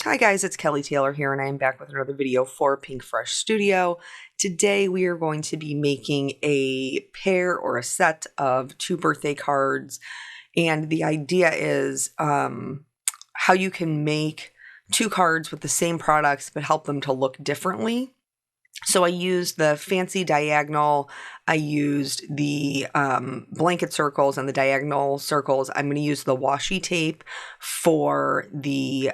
Hi guys, it's Kelly Taylor here, and I am back with another video for Pinkfresh Studio. Today we are going to be making a pair or a set of 2 birthday cards, and the idea is how you can make 2 cards with the same products but help them to look differently. So I used the fancy diagonal, I used the blanket circles and the diagonal circles. I'm going to use the washi tape for the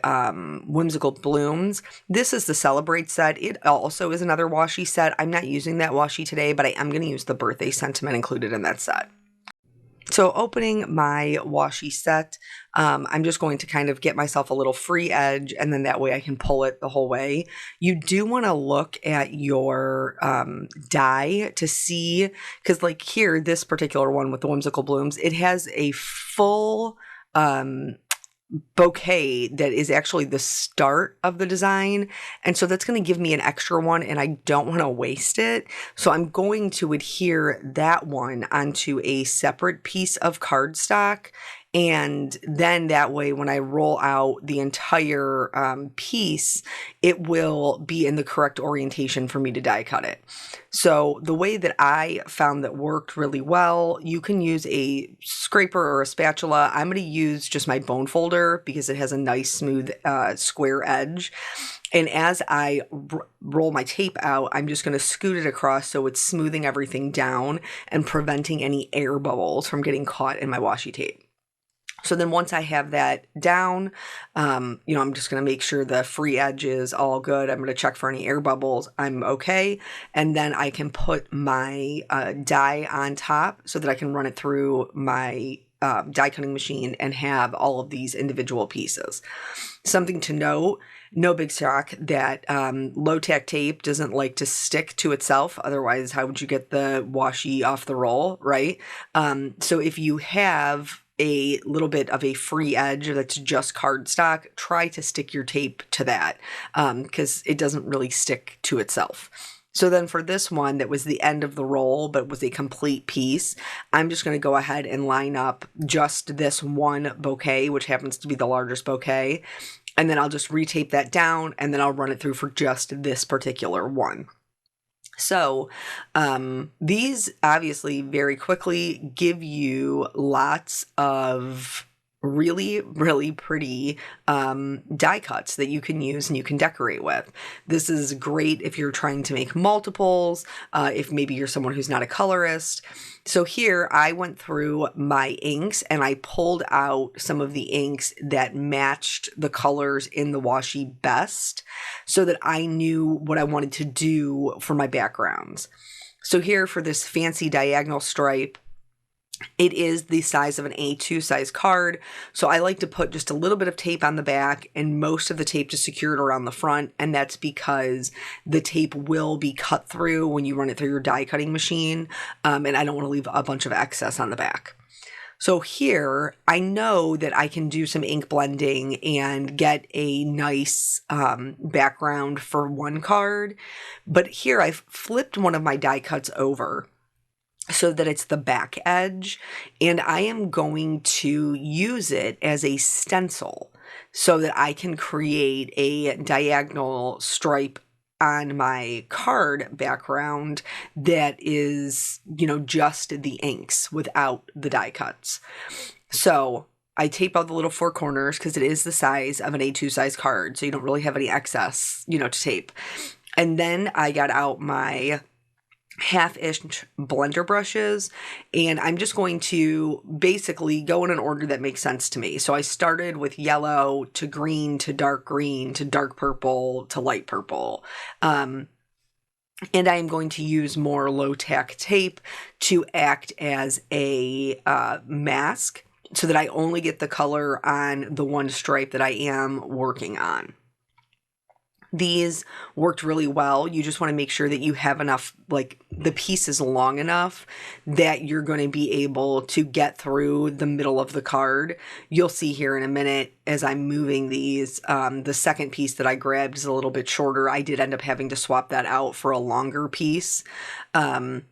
whimsical blooms. This is the Celebrate set. It also is another washi set. I'm not using that washi today, but I am going to use the birthday sentiment included in that set. So opening my washi set, I'm just going to kind of get myself a little free edge, and then that way I can pull it the whole way. You do want to look at your die to see, because like here, this particular one with the whimsical blooms, it has a full bouquet that is actually the start of the design, and so that's going to give me an extra one, and I don't want to waste it, so I'm going to adhere that one onto a separate piece of cardstock, and then that way when I roll out the entire piece, it will be in the correct orientation for me to die cut it. So the way that I found that worked really well, you can use a scraper or a spatula. I'm going to use just my bone folder because it has a nice smooth square edge. And as I roll my tape out, I'm just going to scoot it across so it's smoothing everything down and preventing any air bubbles from getting caught in my washi tape. So then once I have that down, I'm just going to make sure the free edge is all good. I'm going to check for any air bubbles. I'm okay. And then I can put my die on top so that I can run it through my die cutting machine and have all of these individual pieces. Something to note, no big shock that low-tack tape doesn't like to stick to itself. Otherwise, how would you get the washi off the roll, right? So if you have a little bit of a free edge that's just cardstock, try to stick your tape to that because it doesn't really stick to itself. So then for this one that was the end of the roll but was a complete piece, I'm just going to go ahead and line up just this one bouquet, which happens to be the largest bouquet, and then I'll just retape that down, and then I'll run it through for just this particular one. So these obviously very quickly give you lots of really, really pretty die cuts that you can use and you can decorate with. This is great if you're trying to make multiples, if maybe you're someone who's not a colorist. So here I went through my inks and I pulled out some of the inks that matched the colors in the washi best so that I knew what I wanted to do for my backgrounds. So here for this fancy diagonal stripe, it is the size of an A2 size card, so I like to put just a little bit of tape on the back and most of the tape to secure it around the front, and that's because the tape will be cut through when you run it through your die cutting machine, and I don't want to leave a bunch of excess on the back. So here, I know that I can do some ink blending and get a nice background for one card, but here I've flipped one of my die cuts over so that it's the back edge, and I am going to use it as a stencil so that I can create a diagonal stripe on my card background that is, just the inks without the die cuts. So I tape out the little 4 corners because it is the size of an A2 size card, so you don't really have any excess, to tape. And then I got out my half-inch blender brushes, and I'm just going to basically go in an order that makes sense to me. So I started with yellow to green to dark purple to light purple. And I am going to use more low-tack tape to act as a mask so that I only get the color on the one stripe that I am working on. These worked really well. You just want to make sure that you have enough, like the piece is long enough that you're going to be able to get through the middle of the card. You'll see here in a minute as I'm moving these, the second piece that I grabbed is a little bit shorter. I did end up having to swap that out for a longer piece. But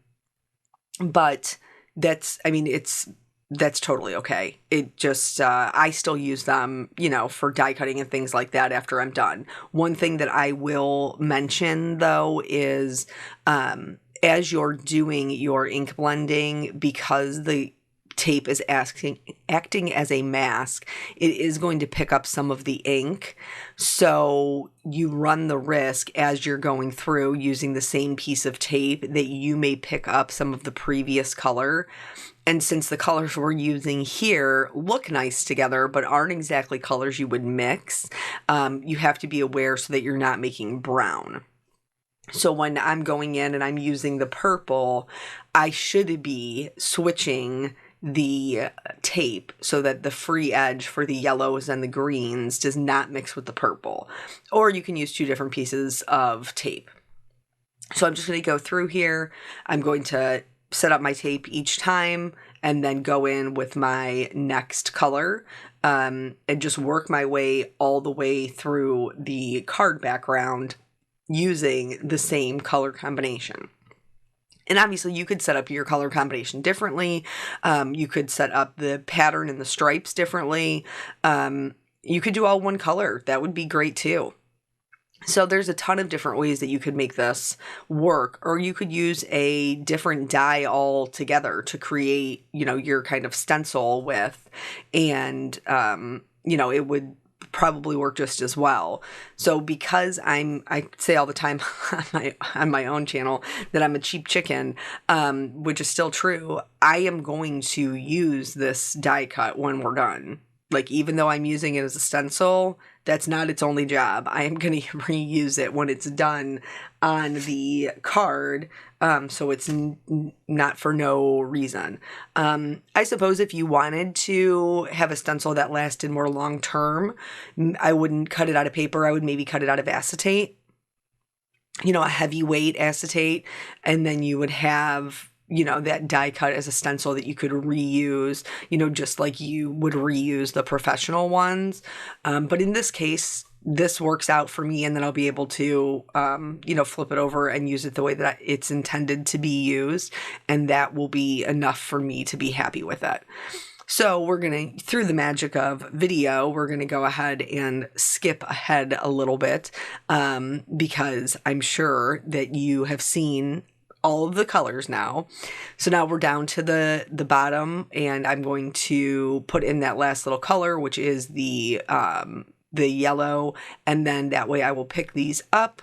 that's, it's that's totally okay. It just, I still use them, you know, for die cutting and things like that after I'm done. One thing that I will mention though is, as you're doing your ink blending, because the tape is acting as a mask, it is going to pick up some of the ink. So you run the risk as you're going through using the same piece of tape that you may pick up some of the previous color. And since the colors we're using here look nice together, but aren't exactly colors you would mix, you have to be aware so that you're not making brown. So when I'm going in and I'm using the purple, I should be switching the tape so that the free edge for the yellows and the greens does not mix with the purple. Or you can use two different pieces of tape. So I'm just going to go through here. I'm going to set up my tape each time and then go in with my next color, and just work my way all the way through the card background using the same color combination. And obviously you could set up your color combination differently. You could set up the pattern and the stripes differently. You could do all one color. That would be great too. So there's a ton of different ways that you could make this work, or you could use a different die altogether to create, you know, your kind of stencil with, and, you know, it would probably work just as well. So because I say all the time on my own channel that I'm a cheap chicken, which is still true, I am going to use this die cut when we're done. Like, even though I'm using it as a stencil, that's not its only job. I am going to reuse it when it's done on the card, so it's not for no reason. I suppose if you wanted to have a stencil that lasted more long term, I wouldn't cut it out of paper. I would maybe cut it out of acetate, you know, a heavyweight acetate, and then you would have, you know, that die cut as a stencil that you could reuse, you know, just like you would reuse the professional ones. But in this case, this works out for me, and then I'll be able to, you know, flip it over and use it the way that it's intended to be used. And that will be enough for me to be happy with it. So we're going to, through the magic of video, we're going to go ahead and skip ahead a little bit, because I'm sure that you have seen all of the colors now. So now we're down to the bottom, and I'm going to put in that last little color, which is the yellow, and then that way I will pick these up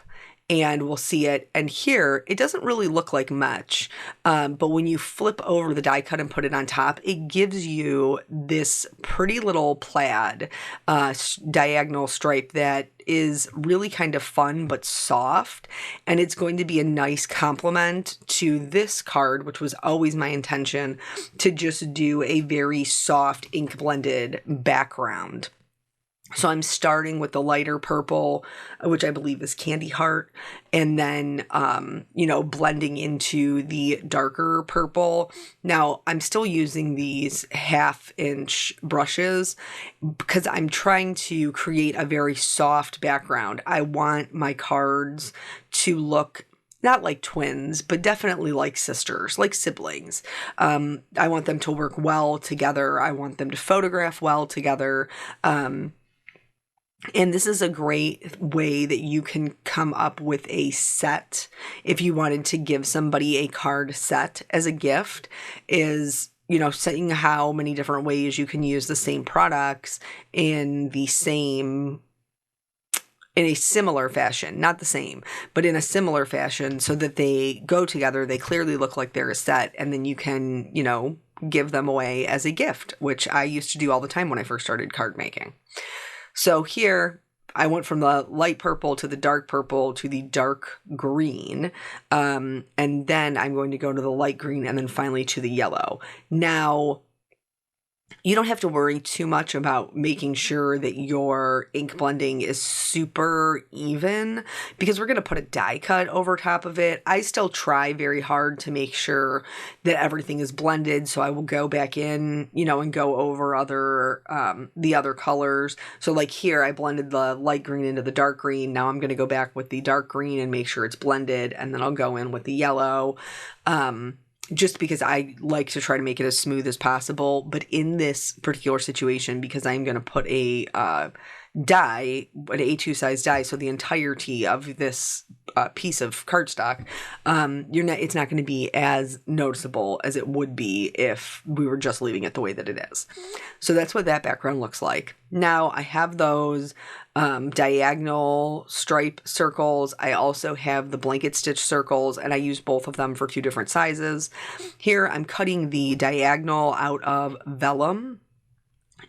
and we'll see it. And here, it doesn't really look like much, but when you flip over the die cut and put it on top, it gives you this pretty little plaid diagonal stripe that is really kind of fun but soft, and it's going to be a nice complement to this card, which was always my intention, to just do a very soft ink blended background. So I'm starting with the lighter purple, which I believe is Candy Heart, and then, you know, blending into the darker purple. Now, I'm still using these 1/2-inch brushes because I'm trying to create a very soft background. I want my cards to look not like twins, but definitely like sisters, like siblings. I want them to work well together. I want them to photograph well together. And this is a great way that you can come up with a set if you wanted to give somebody a card set as a gift, is, you know, saying how many different ways you can use the same products in a similar fashion, not the same, but in a similar fashion, so that they go together, they clearly look like they're a set, and then you can, you know, give them away as a gift, which I used to do all the time when I first started card making. So here, I went from the light purple to the dark purple to the dark green, and then I'm going to go to the light green and then finally to the yellow. Now, you don't have to worry too much about making sure that your ink blending is super even, because we're going to put a die cut over top of it. I still try very hard to make sure that everything is blended, so I will go back in, you know, and go over the other colors. So like here, I blended the light green into the dark green. Now I'm going to go back with the dark green and make sure it's blended, and then I'll go in with the yellow. just because I like to try to make it as smooth as possible. But in this particular situation, because I'm going to put a die, an A2 size die, so the entirety of this piece of cardstock, it's not going to be as noticeable as it would be if we were just leaving it the way that it is. So that's what that background looks like. Now I have those diagonal stripe circles. I also have the blanket stitch circles, and I use both of them for 2 different sizes. Here I'm cutting the diagonal out of vellum.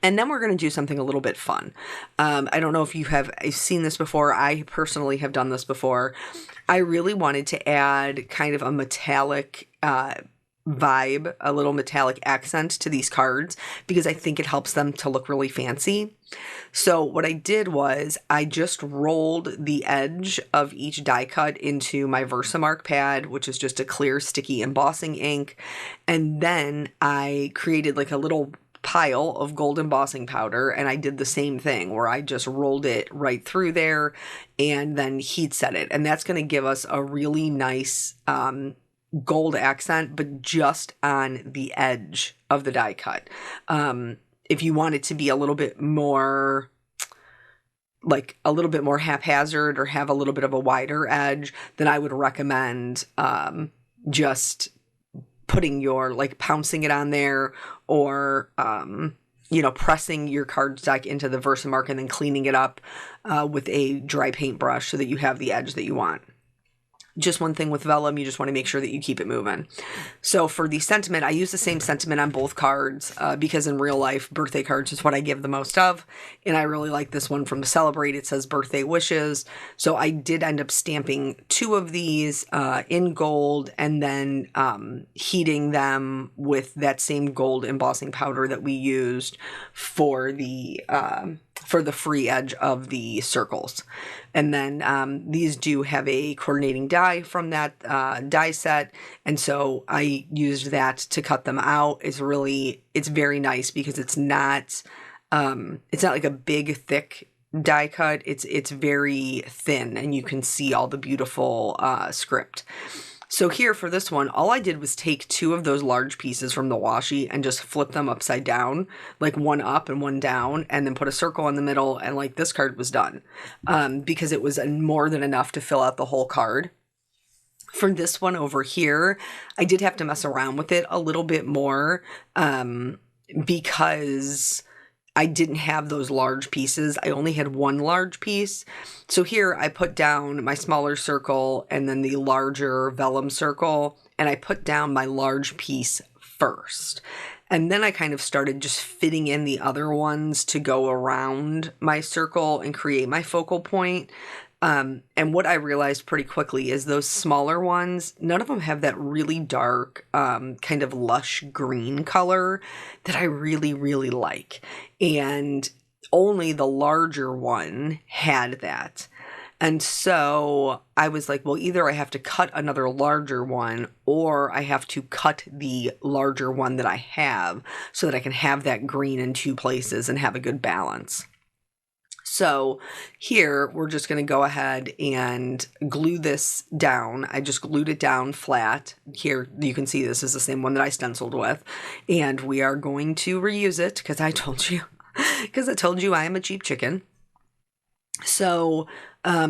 And then we're going to do something a little bit fun. I don't know if you have seen this before. I personally have done this before. I really wanted to add kind of a metallic vibe, a little metallic accent to these cards, because I think it helps them to look really fancy. So what I did was I just rolled the edge of each die cut into my Versamark pad, which is just a clear sticky embossing ink. And then I created like a little pile of gold embossing powder, and I did the same thing where I just rolled it right through there and then heat set it. And that's going to give us a really nice gold accent, but just on the edge of the die cut. If you want it to be a little bit more haphazard or have a little bit of a wider edge, then I would recommend just putting your, pouncing it on there, or, pressing your cardstock into the Versamark and then cleaning it up with a dry paintbrush so that you have the edge that you want. Just one thing with vellum, you just want to make sure that you keep it moving. So for the sentiment, I use the same sentiment on both cards because in real life, birthday cards is what I give the most of. And I really like this one from Celebrate. It says birthday wishes. So I did end up stamping 2 of these in gold and then heating them with that same gold embossing powder that we used for the free edge of the circles. And then these do have a coordinating die from that die set. And so I used that to cut them out. It's very nice because it's not like a big, thick die cut. It's very thin, and you can see all the beautiful script. So here for this one, all I did was take 2 of those large pieces from the washi and just flip them upside down, like one up and one down, and then put a circle in the middle, and this card was done because it was more than enough to fill out the whole card. For this one over here, I did have to mess around with it a little bit more because I didn't have those large pieces. I only had 1 large piece. So here I put down my smaller circle and then the larger vellum circle, and I put down my large piece first. And then I kind of started just fitting in the other ones to go around my circle and create my focal point. And what I realized pretty quickly is those smaller ones, none of them have that really dark, kind of lush green color that I really, really like. And only the larger one had that. And so I was like, well, either I have to cut another larger one, or I have to cut the larger one that I have so that I can have that green in 2 places and have a good balance. So here we're just going to go ahead and glue this down. I just glued it down flat. Here you can see this is the same one that I stenciled with. And we are going to reuse it because I told you I am a cheap chicken. So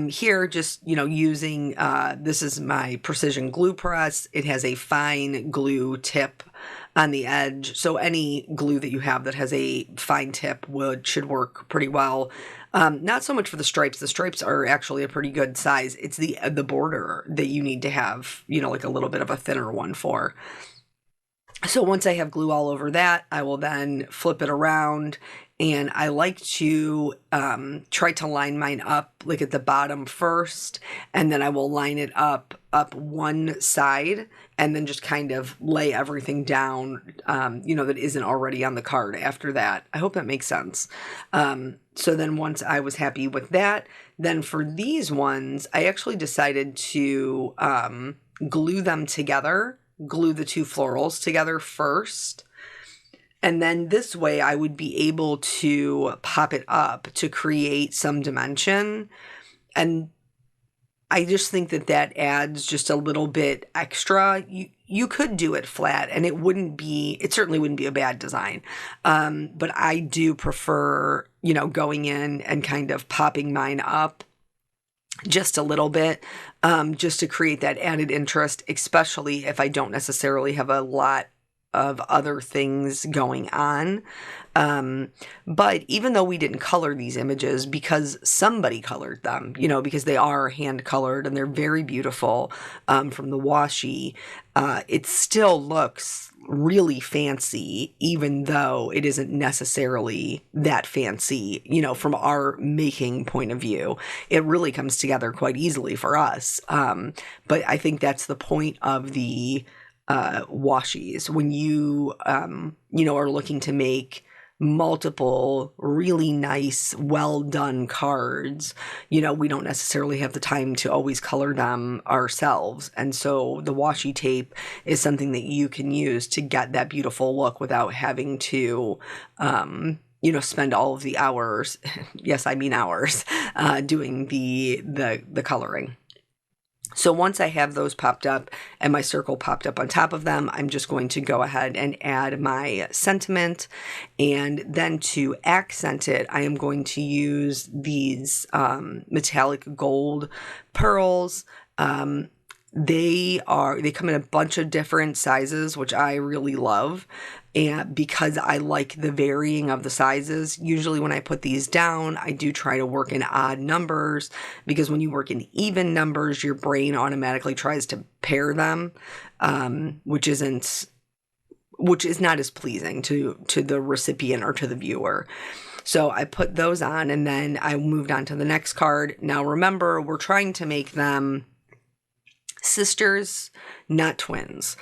here just, using, this is my precision glue press. It has a fine glue tip on the edge. So any glue that you have that has a fine tip should work pretty well. Not so much for the stripes. The stripes are actually a pretty good size. It's the border that you need to have, like a little bit of a thinner one for. So once I have glue all over that, I will then flip it around, and I like to try to line mine up like at the bottom first, and then I will line it up one side, and then just kind of lay everything down, that isn't already on the card after that. I hope that makes sense. So then once I was happy with that, then for these ones, I actually decided to glue them together, glue the 2 florals together first. And then this way I would be able to pop it up to create some dimension. And I just think that that adds just a little bit extra. You could do it flat and it certainly wouldn't be a bad design. But I do prefer, going in and kind of popping mine up just a little bit, just to create that added interest, especially if I don't necessarily have a lot of other things going on. But even though we didn't color these images, because somebody colored them, because they are hand colored and they're very beautiful, from the washi, it still looks really fancy, even though it isn't necessarily that fancy, from our making point of view. It really comes together quite easily for us. But I think that's the point of the washies. When you, are looking to make multiple really nice, well done cards, we don't necessarily have the time to always color them ourselves. And so the washi tape is something that you can use to get that beautiful look without having to, spend all of the hours, yes, I mean hours, doing the coloring. So once I have those popped up and my circle popped up on top of them, I'm just going to go ahead and add my sentiment. And then to accent it, I am going to use these metallic gold pearls. They come in a bunch of different sizes, which I really love. And because I like the varying of the sizes, usually when I put these down, I do try to work in odd numbers, because when you work in even numbers, your brain automatically tries to pair them, which is not as pleasing to the recipient or to the viewer. So I put those on, and then I moved on to the next card. Now remember, we're trying to make them sisters, not twins.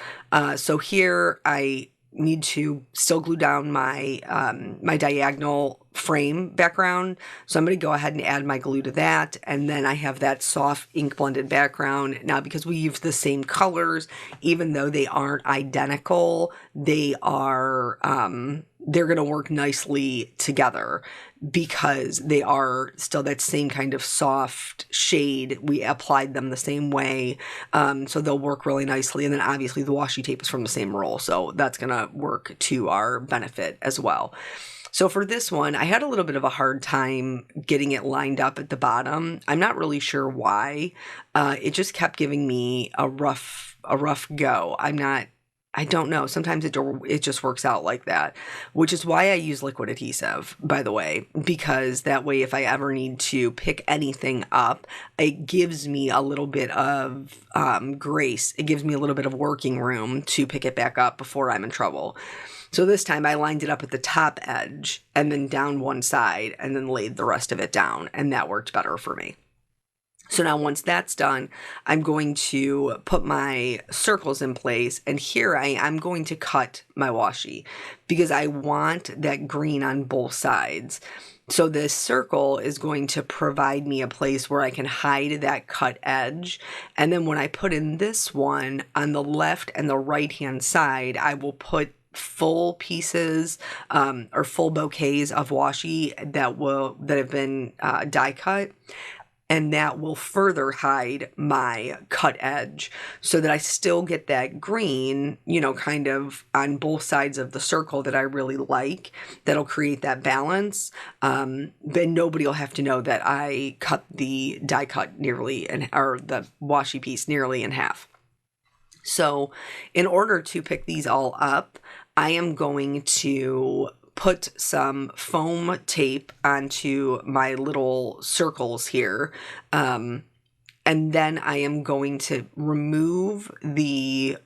So here I need to still glue down my my diagonal frame background. So I'm going to go ahead and add my glue to that. And then I have that soft ink blended background. Now, because we use the same colors, even though they aren't identical, they're going to work nicely together, because they are still that same kind of soft shade. We applied them the same way. So they'll work really nicely. And then obviously the washi tape is from the same roll. So that's going to work to our benefit as well. So for this one, I had a little bit of a hard time getting it lined up at the bottom. I'm not really sure why. It just kept giving me a rough go. I don't know. Sometimes it just works out like that, which is why I use liquid adhesive, by the way, because that way, if I ever need to pick anything up, it gives me a little bit of grace. It gives me a little bit of working room to pick it back up before I'm in trouble. So this time I lined it up at the top edge and then down one side and then laid the rest of it down, and that worked better for me. So now once that's done, I'm going to put my circles in place, and here I'm going to cut my washi because I want that green on both sides. So this circle is going to provide me a place where I can hide that cut edge. And then when I put in this one on the left and the right hand side, I will put full pieces or full bouquets of washi that have been die cut. And that will further hide my cut edge so that I still get that green, kind of on both sides of the circle that I really like. That'll create that balance. But nobody will have to know that I cut the die cut or the washi piece nearly in half. So in order to pick these all up, I am going to put some foam tape onto my little circles here. And then I am going to remove the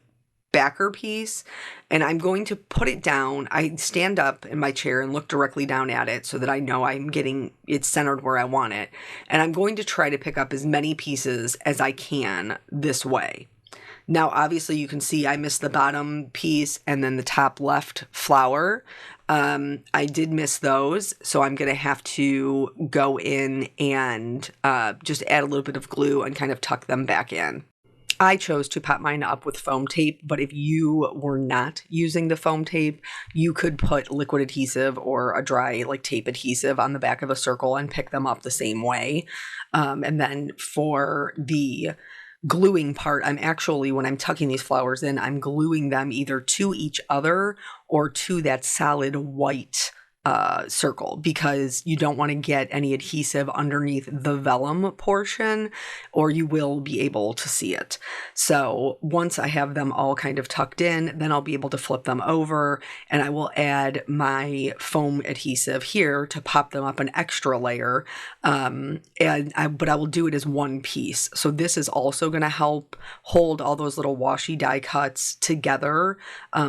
backer piece, and I'm going to put it down. I stand up in my chair and look directly down at it so that I know I'm getting it centered where I want it. And I'm going to try to pick up as many pieces as I can this way. Now, obviously, you can see I missed the bottom piece and then the top left flower. I did miss those, so I'm going to have to go in and just add a little bit of glue and kind of tuck them back in. I chose to pop mine up with foam tape, but if you were not using the foam tape, you could put liquid adhesive or a dry like tape adhesive on the back of a circle and pick them up the same way. And then for the gluing part, I'm actually, when I'm tucking these flowers in, I'm gluing them either to each other or to that solid white circle, because you don't want to get any adhesive underneath the vellum portion or you will be able to see it. So once I have them all kind of tucked in, then I'll be able to flip them over and I will add my foam adhesive here to pop them up an extra layer. But I will do it as one piece. So this is also going to help hold all those little washi die cuts together,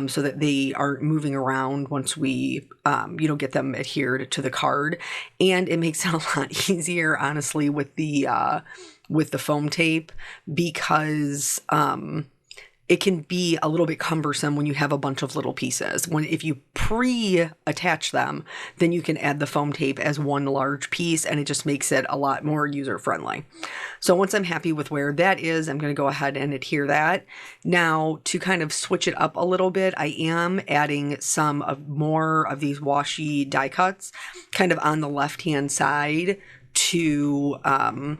so that they aren't moving around once we, get them adhered to the card. And it makes it a lot easier, honestly, with the foam tape, because it can be a little bit cumbersome when you have a bunch of little pieces. If you pre-attach them, then you can add the foam tape as one large piece and it just makes it a lot more user-friendly. So once I'm happy with where that is, I'm going to go ahead and adhere that. Now, to kind of switch it up a little bit, I am adding more of these washi die cuts kind of on the left-hand side to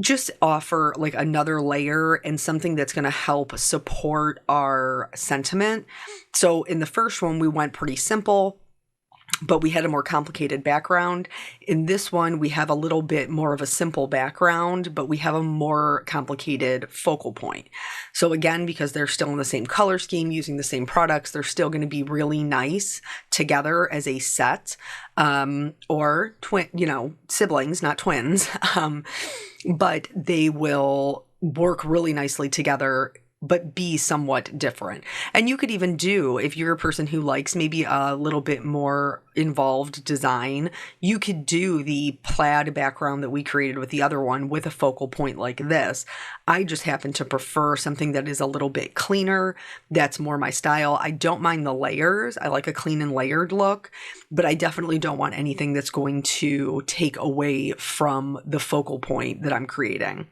just offer like another layer and something that's going to help support our sentiment. So in the first one, we went pretty simple, but we had a more complicated background. In this one, we have a little bit more of a simple background, but we have a more complicated focal point. So again, because they're still in the same color scheme, using the same products, they're still going to be really nice together as a set, or siblings, not twins. But they will work really nicely together, but be somewhat different. And you could even do, if you're a person who likes maybe a little bit more involved design, you could do the plaid background that we created with the other one with a focal point like this. I just happen to prefer something that is a little bit cleaner. That's more my style. I don't mind the layers. I like a clean and layered look, but I definitely don't want anything that's going to take away from the focal point that I'm creating.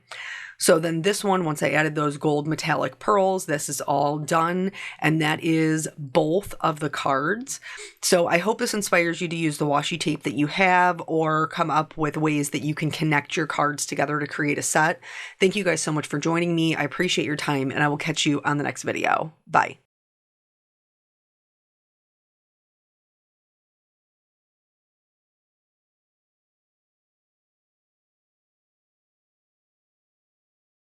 So then this one, once I added those gold metallic pearls, this is all done. And that is both of the cards. So I hope this inspires you to use the washi tape that you have or come up with ways that you can connect your cards together to create a set. Thank you guys so much for joining me. I appreciate your time and I will catch you on the next video. Bye.